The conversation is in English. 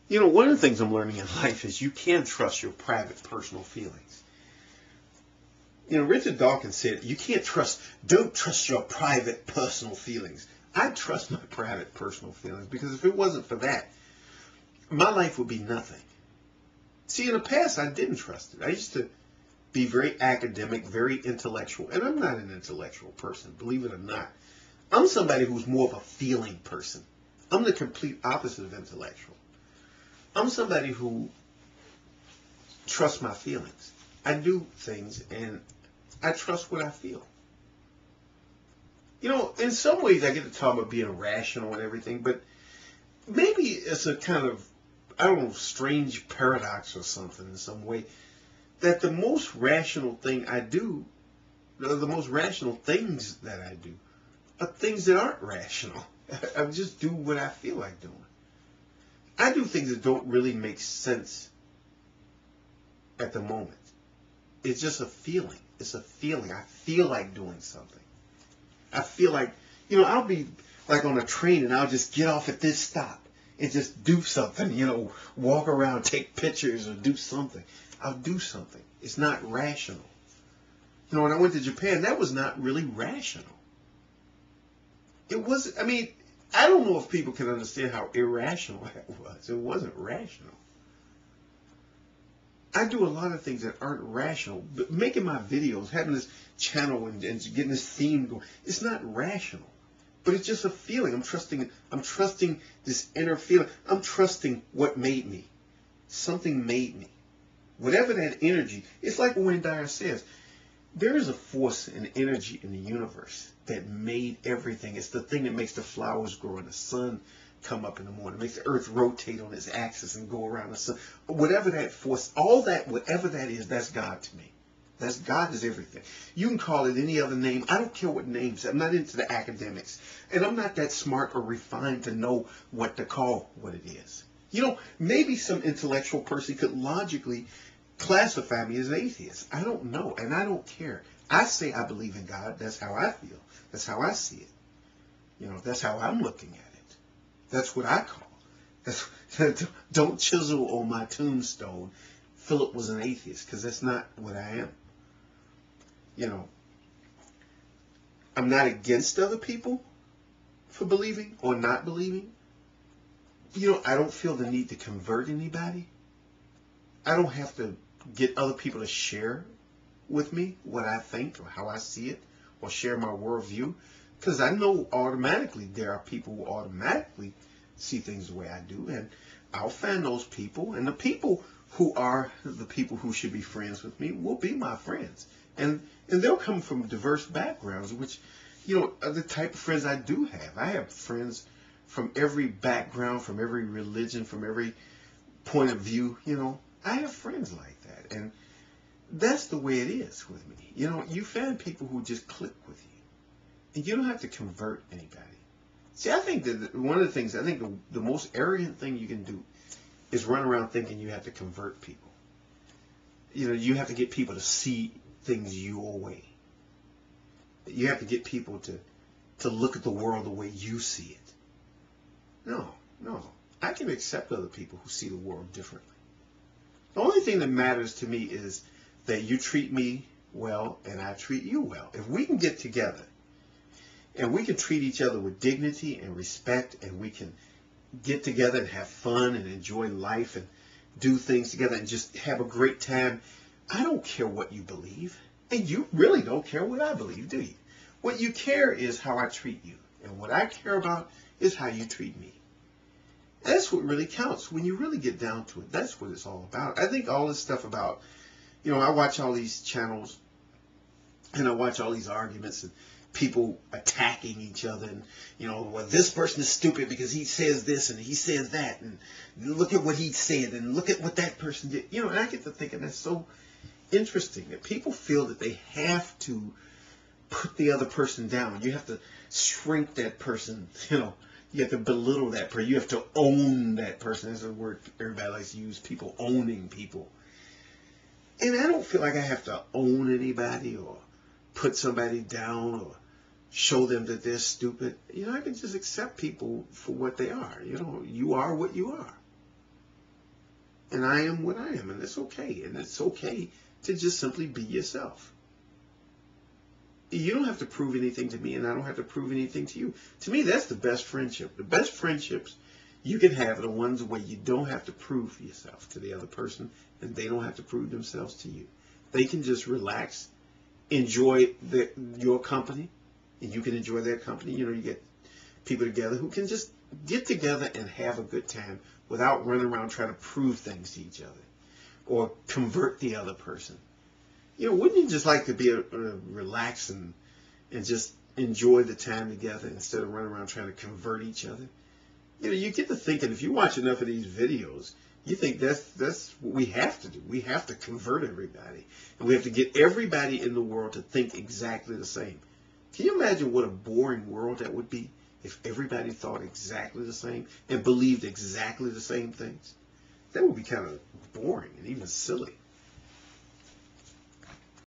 You know, one of the things I'm learning in life is you can't trust your private, personal feelings. You know, Richard Dawkins said, don't trust your private, personal feelings. I trust my private, personal feelings because if it wasn't for that, my life would be nothing. See, in the past, I didn't trust it. I used to be very academic, very intellectual, and I'm not an intellectual person, believe it or not. I'm somebody who's more of a feeling person. I'm the complete opposite of intellectual. I'm somebody who trusts my feelings. I do things and I trust what I feel. You know, in some ways I get to talk about being rational and everything, but maybe it's a kind of, I don't know, strange paradox or something in some way, that the most rational thing I do, the most rational things that I do, are things that aren't rational. I just do what I feel like doing. I do things that don't really make sense at the moment. It's just a feeling. It's a feeling. I feel like doing something. I feel like, you know, I'll be like on a train and I'll just get off at this stop and just do something, you know, walk around, take pictures or do something. I'll do something. It's not rational. You know, when I went to Japan, that was not really rational. It was, I mean, I don't know if people can understand how irrational that was. It wasn't rational. I do a lot of things that aren't rational. But making my videos, having this channel and getting this theme going, it's not rational. But it's just a feeling. I'm trusting this inner feeling. I'm trusting what made me. Something made me. Whatever that energy, it's like Wayne Dyer says, there is a force and energy in the universe that made everything. It's the thing that makes the flowers grow and the sun come up in the morning. It makes the earth rotate on its axis and go around the sun. Whatever that force, all that, whatever that is, that's God to me. That's God is everything. You can call it any other name. I don't care what names. I'm not into the academics. And I'm not that smart or refined to know what to call what it is. You know, maybe some intellectual person could logically classify me as an atheist. I don't know, and I don't care. I say I believe in God. That's how I feel. That's how I see it. You know, that's how I'm looking at it. That's what I call. Don't chisel on my tombstone, Philip was an atheist, because that's not what I am. You know, I'm not against other people for believing or not believing. You know, I don't feel the need to convert anybody. I don't have to get other people to share with me what I think or how I see it or share my worldview, because I know automatically there are people who automatically see things the way I do, and I'll find those people, and the people who are the people who should be friends with me will be my friends, and they'll come from diverse backgrounds, which, you know, are the type of friends I do have. I have friends from every background, from every religion, from every point of view. You know, I have friends like that, and that's the way it is with me. You know, you find people who just click with you, and you don't have to convert anybody. See, I think that one of the things, I think the most arrogant thing you can do is run around thinking you have to convert people. You know, you have to get people to see things your way. You have to get people to look at the world the way you see it. No. I can accept other people who see the world differently. The only thing that matters to me is that you treat me well and I treat you well. If we can get together and we can treat each other with dignity and respect, and we can get together and have fun and enjoy life and do things together and just have a great time, I don't care what you believe. And you really don't care what I believe, do you? What you care is how I treat you. And what I care about is how you treat me. That's what really counts when you really get down to it. That's what it's all about. I think all this stuff about, you know, I watch all these channels and I watch all these arguments and people attacking each other, and, you know, well, this person is stupid because he says this and he says that, and look at what he said and look at what that person did. You know, and I get to thinking that's so interesting that people feel that they have to put the other person down. You have to shrink that person, you know. You have to belittle that person. You have to own that person. That's a word everybody likes to use, people owning people. And I don't feel like I have to own anybody or put somebody down or show them that they're stupid. You know, I can just accept people for what they are. You know, you are what you are. And I am what I am, and it's okay. And it's okay to just simply be yourself. You don't have to prove anything to me, and I don't have to prove anything to you. To me, that's the best friendship. The best friendships you can have are the ones where you don't have to prove yourself to the other person, and they don't have to prove themselves to you. They can just relax, enjoy your company, and you can enjoy their company. You get people together who can just get together and have a good time without running around trying to prove things to each other or convert the other person. Wouldn't you just like to be relax and just enjoy the time together instead of running around trying to convert each other? You get to thinking, if you watch enough of these videos, you think that's what we have to do. We have to convert everybody. And we have to get everybody in the world to think exactly the same. Can you imagine what a boring world that would be if everybody thought exactly the same and believed exactly the same things? That would be kind of boring and even silly.